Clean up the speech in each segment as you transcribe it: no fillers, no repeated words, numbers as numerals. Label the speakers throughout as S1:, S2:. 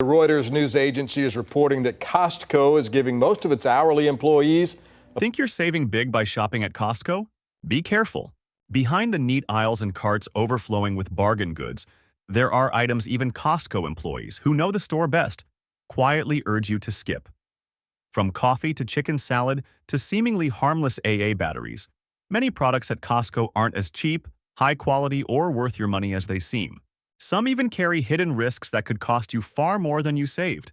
S1: The Reuters news agency is reporting that Costco is giving most of its hourly employees.
S2: Think you're saving big by shopping at Costco? Be careful. Behind the neat aisles and carts overflowing with bargain goods, there are items even Costco employees, who know the store best, quietly urge you to skip. From coffee to chicken salad to seemingly harmless AA batteries, many products at Costco aren't as cheap, high quality, or worth your money as they seem. Some even carry hidden risks that could cost you far more than you saved.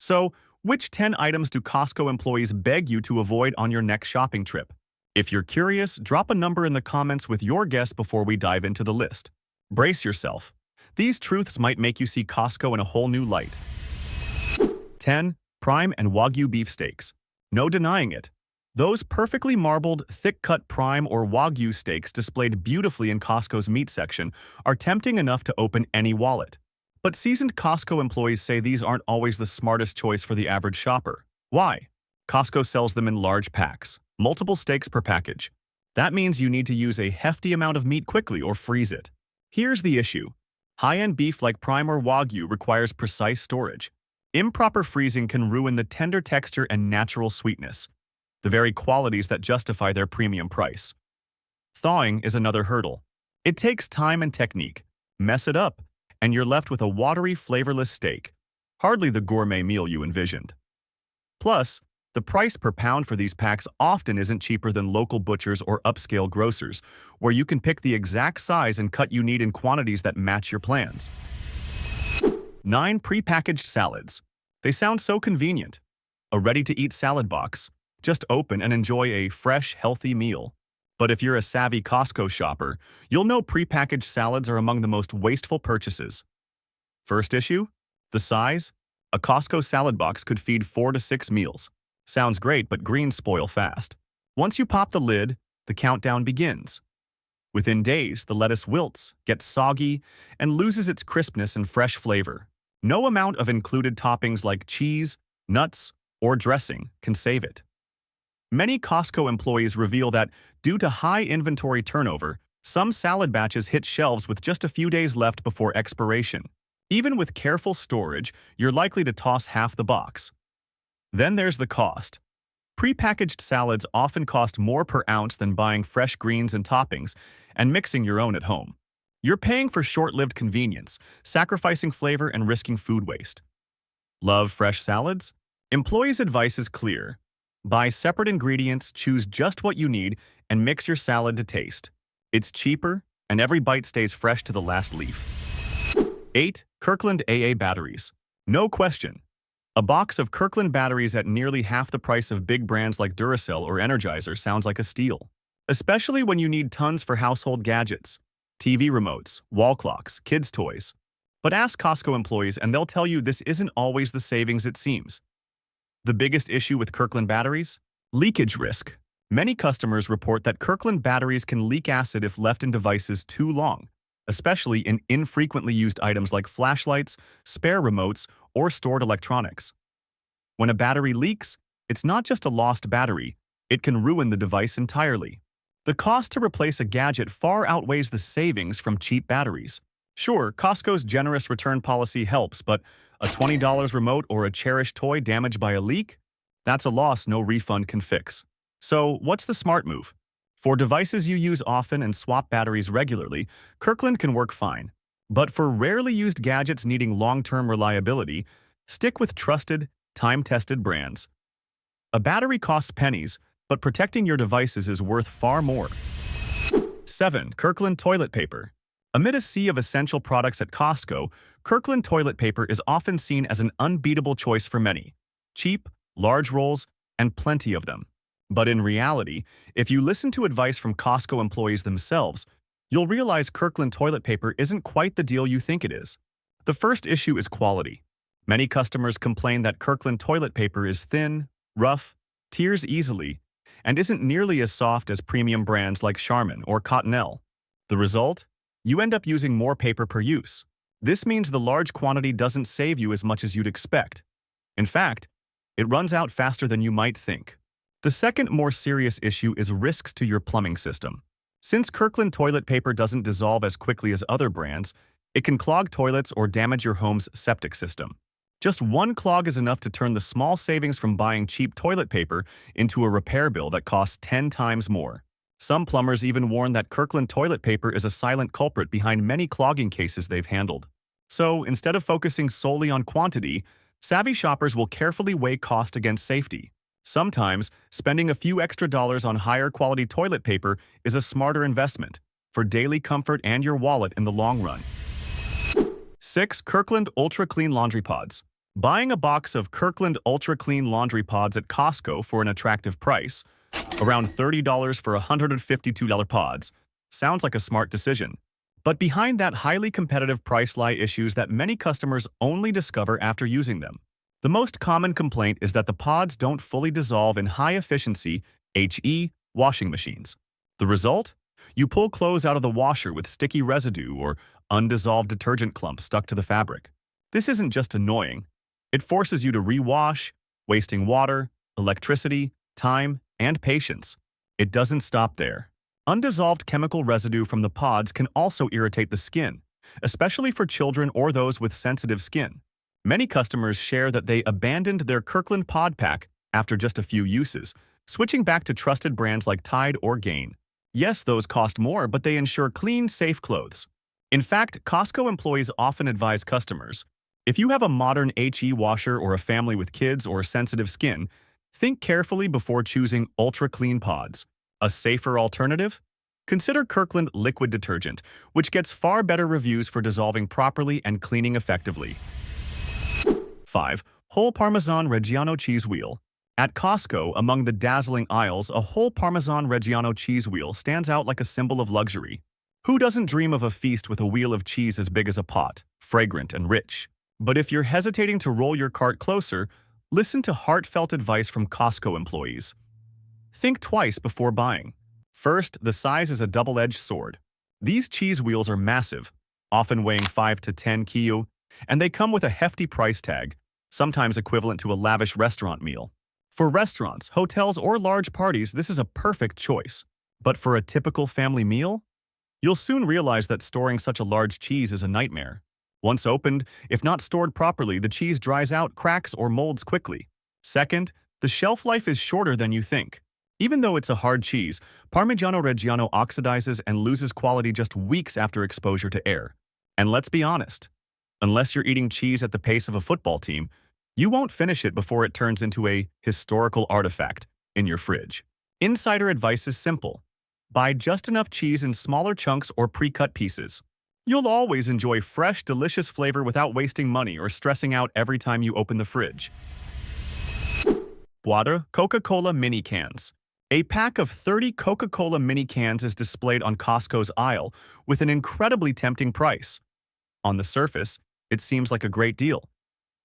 S2: So, which 10 items do Costco employees beg you to avoid on your next shopping trip? If you're curious, drop a number in the comments with your guess before we dive into the list. Brace yourself. These truths might make you see Costco in a whole new light. 10. Prime and Wagyu beef steaks. No denying it. Those perfectly marbled, thick-cut prime or Wagyu steaks displayed beautifully in Costco's meat section are tempting enough to open any wallet. But seasoned Costco employees say these aren't always the smartest choice for the average shopper. Why? Costco sells them in large packs, multiple steaks per package. That means you need to use a hefty amount of meat quickly or freeze it. Here's the issue. High-end beef like prime or Wagyu requires precise storage. Improper freezing can ruin the tender texture and natural sweetness, the very qualities that justify their premium price. Thawing is another hurdle. It takes time and technique. Mess it up, and you're left with a watery, flavorless steak, hardly the gourmet meal you envisioned. Plus, the price per pound for these packs often isn't cheaper than local butchers or upscale grocers, where you can pick the exact size and cut you need in quantities that match your plans. 9. Prepackaged salads. They sound so convenient. A ready-to-eat salad box. Just open and enjoy a fresh, healthy meal. But if you're a savvy Costco shopper, you'll know prepackaged salads are among the most wasteful purchases. First issue? The size? A Costco salad box could feed 4 to 6 meals. Sounds great, but greens spoil fast. Once you pop the lid, the countdown begins. Within days, the lettuce wilts, gets soggy, and loses its crispness and fresh flavor. No amount of included toppings like cheese, nuts, or dressing can save it. Many Costco employees reveal that, due to high inventory turnover, some salad batches hit shelves with just a few days left before expiration. Even with careful storage, you're likely to toss half the box. Then there's the cost. Prepackaged salads often cost more per ounce than buying fresh greens and toppings and mixing your own at home. You're paying for short-lived convenience, sacrificing flavor and risking food waste. Love fresh salads? Employees' advice is clear. Buy separate ingredients, choose just what you need, and mix your salad to taste. It's cheaper, and every bite stays fresh to the last leaf. 8. Kirkland AA batteries. No question. A box of Kirkland batteries at nearly half the price of big brands like Duracell or Energizer sounds like a steal, especially when you need tons for household gadgets, TV remotes, wall clocks, kids' toys. But ask Costco employees and they'll tell you this isn't always the savings it seems. The biggest issue with Kirkland batteries? Leakage risk. Many customers report that Kirkland batteries can leak acid if left in devices too long, especially in infrequently used items like flashlights, spare remotes, or stored electronics. When a battery leaks, it's not just a lost battery, it can ruin the device entirely. The cost to replace a gadget far outweighs the savings from cheap batteries. Sure, Costco's generous return policy helps, but a $20 remote or a cherished toy damaged by a leak? That's a loss no refund can fix. So, what's the smart move? For devices you use often and swap batteries regularly, Kirkland can work fine. But for rarely used gadgets needing long-term reliability, stick with trusted, time-tested brands. A battery costs pennies, but protecting your devices is worth far more. 7. Kirkland toilet paper. Amid a sea of essential products at Costco, Kirkland toilet paper is often seen as an unbeatable choice for many. Cheap, large rolls, and plenty of them. But in reality, if you listen to advice from Costco employees themselves, you'll realize Kirkland toilet paper isn't quite the deal you think it is. The first issue is quality. Many customers complain that Kirkland toilet paper is thin, rough, tears easily, and isn't nearly as soft as premium brands like Charmin or Cottonelle. The result? You end up using more paper per use. This means the large quantity doesn't save you as much as you'd expect. In fact, it runs out faster than you might think. The second, more serious issue is risks to your plumbing system. Since Kirkland toilet paper doesn't dissolve as quickly as other brands, it can clog toilets or damage your home's septic system. Just one clog is enough to turn the small savings from buying cheap toilet paper into a repair bill that costs 10 times more. Some plumbers even warn that Kirkland toilet paper is a silent culprit behind many clogging cases they've handled. So, instead of focusing solely on quantity, savvy shoppers will carefully weigh cost against safety. Sometimes, spending a few extra dollars on higher quality toilet paper is a smarter investment for daily comfort and your wallet in the long run. 6. Kirkland Ultra Clean Laundry Pods. Buying a box of Kirkland Ultra Clean Laundry Pods at Costco for an attractive price, around $30 for $152 pods, sounds like a smart decision. But behind that highly competitive price lie issues that many customers only discover after using them. The most common complaint is that the pods don't fully dissolve in high-efficiency HE washing machines. The result? You pull clothes out of the washer with sticky residue or undissolved detergent clumps stuck to the fabric. This isn't just annoying. It forces you to rewash, wasting water, electricity, time, and patience. It doesn't stop there. Undissolved chemical residue from the pods can also irritate the skin, especially for children or those with sensitive skin. Many customers share that they abandoned their Kirkland pod pack after just a few uses, switching back to trusted brands like Tide or Gain. Yes, those cost more, but they ensure clean, safe clothes. In fact, Costco employees often advise customers, if you have a modern HE washer or a family with kids or sensitive skin, think carefully before choosing Ultra Clean Pods. A safer alternative? Consider Kirkland liquid detergent, which gets far better reviews for dissolving properly and cleaning effectively. 5. Whole Parmesan Reggiano Cheese Wheel. At Costco, among the dazzling aisles, a whole Parmesan Reggiano cheese wheel stands out like a symbol of luxury. Who doesn't dream of a feast with a wheel of cheese as big as a pot, fragrant and rich? But if you're hesitating to roll your cart closer, listen to heartfelt advice from Costco employees. Think twice before buying. First, the size is a double-edged sword. These cheese wheels are massive, often weighing 5 to 10 kilo, and they come with a hefty price tag, sometimes equivalent to a lavish restaurant meal. For restaurants, hotels, or large parties, this is a perfect choice. But for a typical family meal? You'll soon realize that storing such a large cheese is a nightmare. Once opened, if not stored properly, the cheese dries out, cracks, or molds quickly. Second, the shelf life is shorter than you think. Even though it's a hard cheese, Parmigiano Reggiano oxidizes and loses quality just weeks after exposure to air. And let's be honest, unless you're eating cheese at the pace of a football team, you won't finish it before it turns into a historical artifact in your fridge. Insider advice is simple. Buy just enough cheese in smaller chunks or pre-cut pieces. You'll always enjoy fresh, delicious flavor without wasting money or stressing out every time you open the fridge. Water CocaCola mini cans. A pack of 30 Coca-Cola mini cans is displayed on Costco's aisle with an incredibly tempting price. On the surface, it seems like a great deal.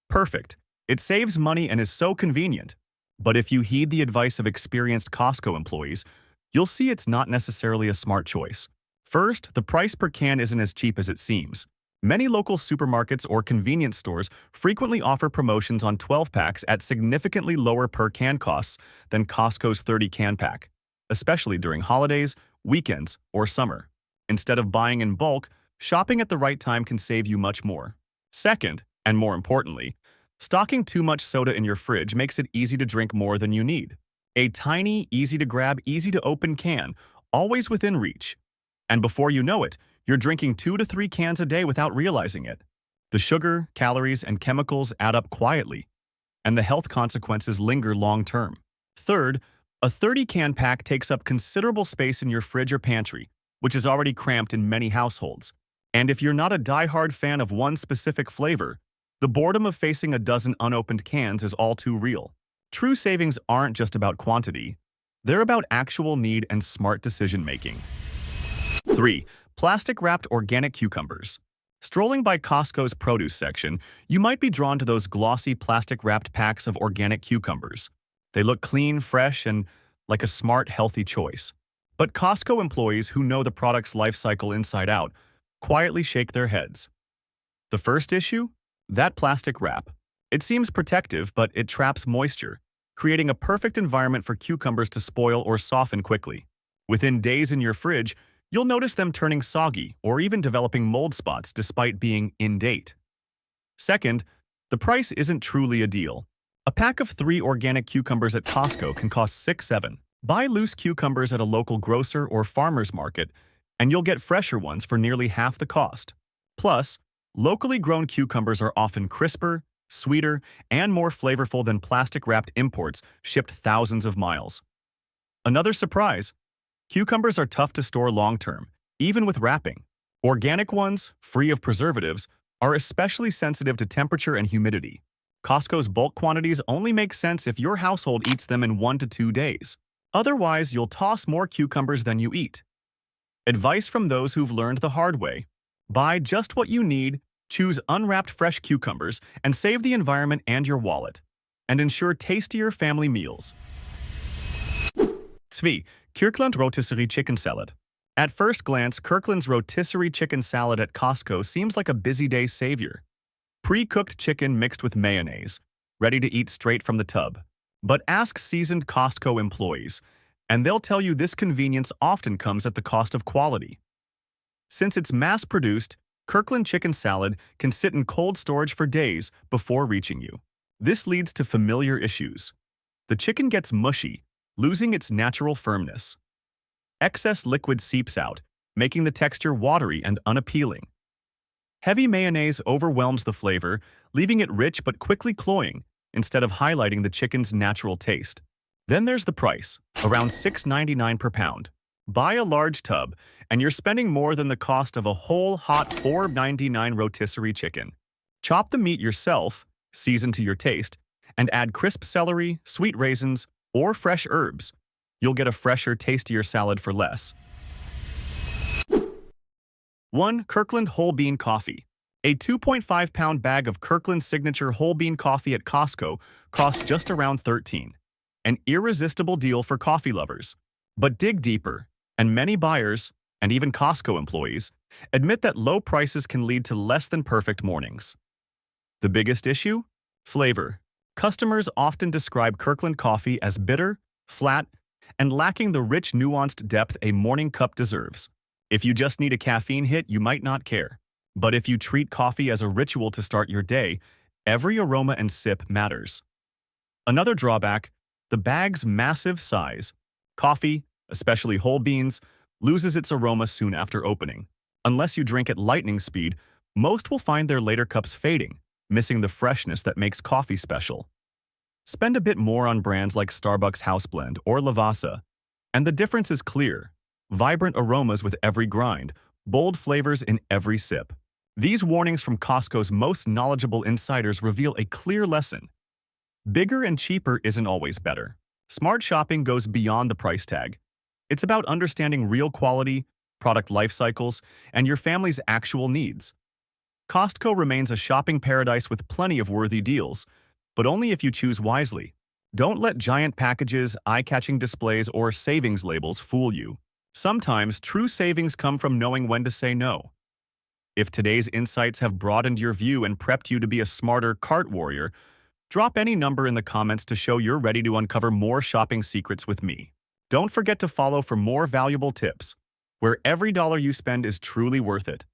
S2: Perfect. It saves money and is so convenient. But if you heed the advice of experienced Costco employees, you'll see it's not necessarily a smart choice. First, the price per can isn't as cheap as it seems. Many local supermarkets or convenience stores frequently offer promotions on 12-packs at significantly lower per-can costs than Costco's 30-can pack, especially during holidays, weekends, or summer. Instead of buying in bulk, shopping at the right time can save you much more. Second, and more importantly, stocking too much soda in your fridge makes it easy to drink more than you need. A tiny, easy-to-grab, easy-to-open can, always within reach. And before you know it, you're drinking 2 to 3 cans a day without realizing it. The sugar, calories, and chemicals add up quietly, and the health consequences linger long-term. Third, a 30-can pack takes up considerable space in your fridge or pantry, which is already cramped in many households. And if you're not a die-hard fan of one specific flavor, the boredom of facing a dozen unopened cans is all too real. True savings aren't just about quantity. They're about actual need and smart decision-making. 3. Plastic-wrapped organic cucumbers. Strolling by Costco's produce section, you might be drawn to those glossy plastic-wrapped packs of organic cucumbers. They look clean, fresh, and like a smart, healthy choice. But Costco employees who know the product's life cycle inside out quietly shake their heads. The first issue? That plastic wrap. It seems protective, but it traps moisture, creating a perfect environment for cucumbers to spoil or soften quickly. Within days in your fridge, you'll notice them turning soggy or even developing mold spots despite being in date. Second, The price isn't truly a deal. A pack of 3 organic cucumbers at Costco can cost $6.7. Buy loose cucumbers at a local grocer or farmer's market, and you'll get fresher ones for nearly half the cost. Plus, locally grown cucumbers are often crisper, sweeter, and more flavorful than plastic-wrapped imports shipped thousands of miles. Another surprise, cucumbers are tough to store long-term, even with wrapping. Organic ones, free of preservatives, are especially sensitive to temperature and humidity. Costco's bulk quantities only make sense if your household eats them in 1 to 2 days. Otherwise, you'll toss more cucumbers than you eat. Advice from those who've learned the hard way. Buy just what you need, choose unwrapped fresh cucumbers, and save the environment and your wallet. And ensure tastier family meals. 2. Kirkland rotisserie chicken salad. At first glance, Kirkland's rotisserie chicken salad at Costco seems like a busy day savior. Pre-cooked chicken mixed with mayonnaise, ready to eat straight from the tub. But ask seasoned Costco employees, and they'll tell you this convenience often comes at the cost of quality. Since it's mass-produced, Kirkland chicken salad can sit in cold storage for days before reaching you. This leads to familiar issues. The chicken gets mushy, losing its natural firmness. Excess liquid seeps out, making the texture watery and unappealing. Heavy mayonnaise overwhelms the flavor, leaving it rich but quickly cloying, instead of highlighting the chicken's natural taste. Then there's the price, around $6.99 per pound. Buy a large tub, and you're spending more than the cost of a whole hot $4.99 rotisserie chicken. Chop the meat yourself, season to your taste, and add crisp celery, sweet raisins, or fresh herbs. You'll get a fresher, tastier salad for less. 1. Kirkland whole bean coffee. A 2.5-pound bag of Kirkland signature whole bean coffee at Costco costs just around $13. An irresistible deal for coffee lovers. But dig deeper, and many buyers, and even Costco employees, admit that low prices can lead to less than perfect mornings. The biggest issue? Flavor. Customers often describe Kirkland coffee as bitter, flat, and lacking the rich, nuanced depth a morning cup deserves. If you just need a caffeine hit, you might not care. But if you treat coffee as a ritual to start your day, every aroma and sip matters. Another drawback, the bag's massive size. Coffee, especially whole beans, loses its aroma soon after opening. Unless you drink at lightning speed, most will find their later cups fading, missing the freshness that makes coffee special. Spend a bit more on brands like Starbucks House Blend or Lavazza, and the difference is clear. Vibrant aromas with every grind, bold flavors in every sip. These warnings from Costco's most knowledgeable insiders reveal a clear lesson. Bigger and cheaper isn't always better. Smart shopping goes beyond the price tag. It's about understanding real quality, product life cycles, and your family's actual needs. Costco remains a shopping paradise with plenty of worthy deals, but only if you choose wisely. Don't let giant packages, eye-catching displays, or savings labels fool you. Sometimes true savings come from knowing when to say no. If today's insights have broadened your view and prepped you to be a smarter cart warrior, drop any number in the comments to show you're ready to uncover more shopping secrets with me. Don't forget to follow for more valuable tips, where every dollar you spend is truly worth it.